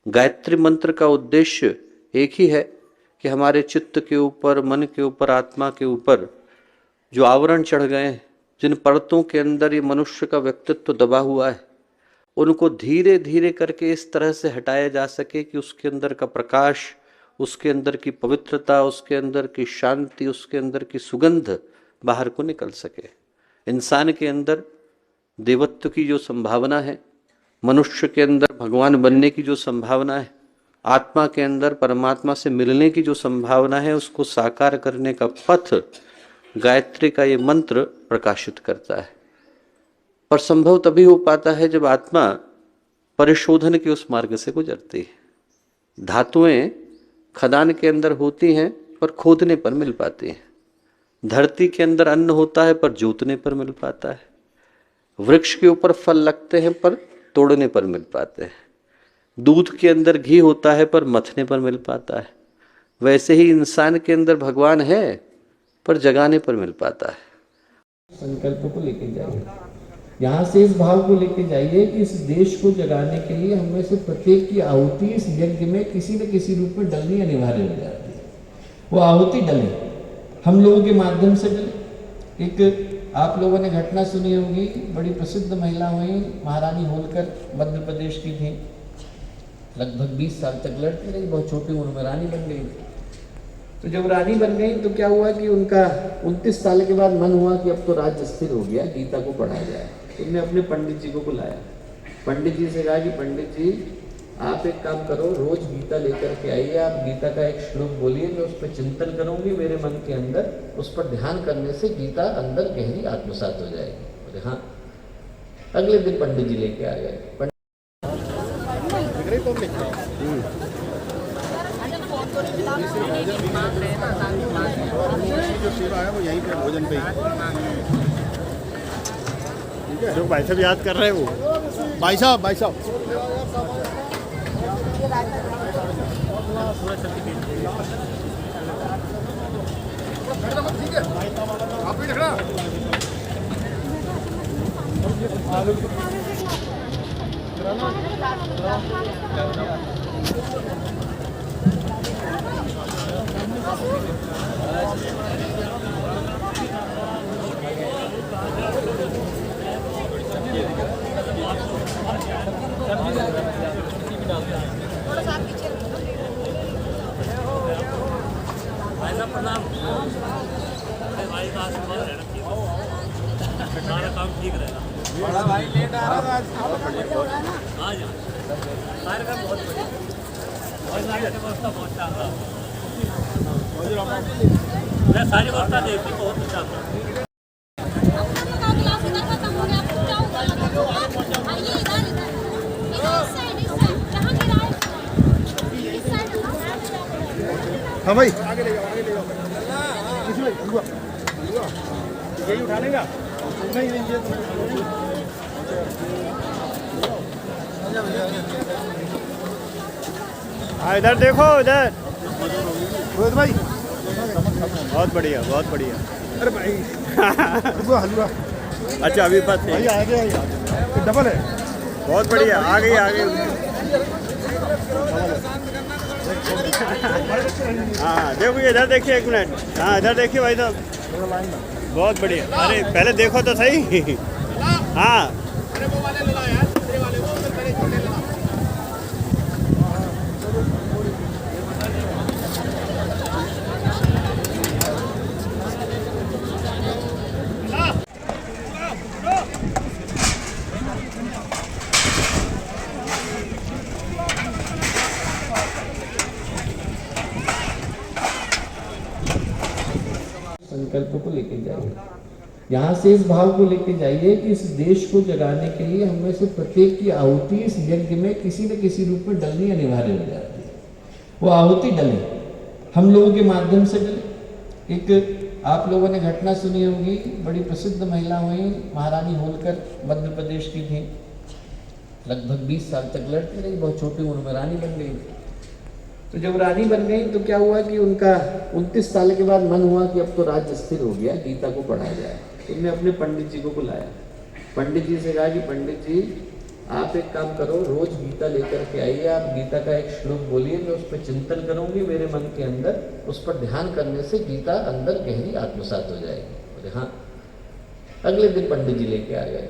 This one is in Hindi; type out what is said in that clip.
गायत्री मंत्र का उद्देश्य एक ही है कि हमारे चित्त के ऊपर, मन के ऊपर, आत्मा के ऊपर जो आवरण चढ़ गए हैं, जिन परतों के अंदर ये मनुष्य का व्यक्तित्व दबा हुआ है, उनको धीरे धीरे करके इस तरह से हटाया जा सके कि उसके अंदर का प्रकाश, उसके अंदर की पवित्रता, उसके अंदर की शांति, उसके अंदर की सुगंध बाहर को निकल सके। इंसान के अंदर देवत्व की जो संभावना है, मनुष्य के अंदर भगवान बनने की जो संभावना है, आत्मा के अंदर परमात्मा से मिलने की जो संभावना है, उसको साकार करने का पथ गायत्री का ये मंत्र प्रकाशित करता है। पर संभव तभी हो पाता है जब आत्मा परिशोधन के उस मार्ग से गुजरती है। धातुएं खदान के अंदर होती हैं पर खोदने पर मिल पाती हैं। धरती के अंदर अन्न होता है पर जोतने पर मिल पाता है। वृक्ष के ऊपर फल लगते हैं पर तोड़ने पर मिल पाते हैं। दूध के अंदर घी होता है पर मथने पर मिल पाता है। वैसे ही इंसान के अंदर भगवान है पर जगाने पर मिल पाता है। संकल्प को लेके जाइए, यहाँ से इस भाव को लेके जाइए कि इस देश को जगाने के लिए हम में से प्रत्येक की आहुति इस यज्ञ में किसी न किसी रूप में डलनी अनिवार्य हो जाती है। वो आहुति डले, हम लोगों के माध्यम से डले। एक आप लोगों ने घटना सुनी होगी, बड़ी प्रसिद्ध महिला हुई महारानी होलकर, मध्य प्रदेश की थी। लगभग 20 साल तक लड़ती रही, बहुत छोटी उम्र में रानी बन गई। तो जब रानी बन गई तो क्या हुआ कि उनका 29 साल के बाद मन हुआ कि अब तो राज्य स्थिर हो गया, गीता को पढ़ाया जाए। उन्होंने अपने पंडित जी को बुलाया। पंडित जी से कहा कि पंडित जी आप एक काम करो, रोज गीता लेकर के आइए, आप गीता का एक श्लोक बोलिए, मैं उस पर चिंतन करूंगी, मेरे मन के अंदर उस पर ध्यान करने से गीता अंदर गहरी आत्मसात हो जाएगी। बोले हाँ। अगले दिन पंडित जी लेके आ गए। जो सेवा है वो यहीं पे भोजन पे ही, ठीक है। जो भाई साहब याद कर रहे हैं वो भाई साहब ठीक है, आप भी देखना। प्रणाम। भाई का आशीर्वाद रहना चाहिए, सारा काम ठीक रहेगा। बड़ा भाई लेट आ रहा है आज, कार्यक्रम बहुत बढ़िया और व्यवस्था बहुत शानदार। मैं सारी व्यवस्था देखी, बहुत अच्छा था। हाँ भाई आगे ले जाओ, किसी यही उठा लेगा। नहीं ये हाँ, इधर देखो, इधर रोहित भाई, बहुत बढ़िया, बहुत बढ़िया। अरे भाई हलवा अच्छा अभी बात भाई आ गया, डबल है, बहुत बढ़िया। आ गई हाँ देखो, इधर देखिए, एक मिनट। हाँ इधर देखिए भाई साहब, बहुत बढ़िया। अरे पहले देखो तो सही। हाँ संकल्प को लेके जाइए, यहाँ से इस भाव को लेके जाइए कि इस देश को जगाने के लिए हम में से प्रत्येक की आहुति इस यज्ञ में किसी न किसी रूप में डलनी अनिवार्य हो जाती है। वो आहुति डले, हम लोगों के माध्यम से डले। एक आप लोगों ने घटना सुनी होगी, बड़ी प्रसिद्ध महिला हुई महारानी होलकर, मध्य प्रदेश की थी। लगभग 20 साल तक लड़ती रही, बहुत छोटी उम्र में रानी बन गई। तो जब रानी बन गई तो क्या हुआ कि उनका 29 साल के बाद मन हुआ कि अब तो राज्य स्थिर हो गया, गीता को पढ़ाया जाए। उन्होंने अपने पंडित जी को बुलाया। पंडित जी से कहा कि पंडित जी आप एक काम करो, रोज गीता लेकर के आइए, आप गीता का एक श्लोक बोलिए, मैं उस पर चिंतन करूंगी मेरे मन के अंदर, उस पर ध्यान करने से गीता अंदर गहरी आत्मसात हो जाएगी। बोले हाँ। अगले दिन पंडित जी लेके आ गए।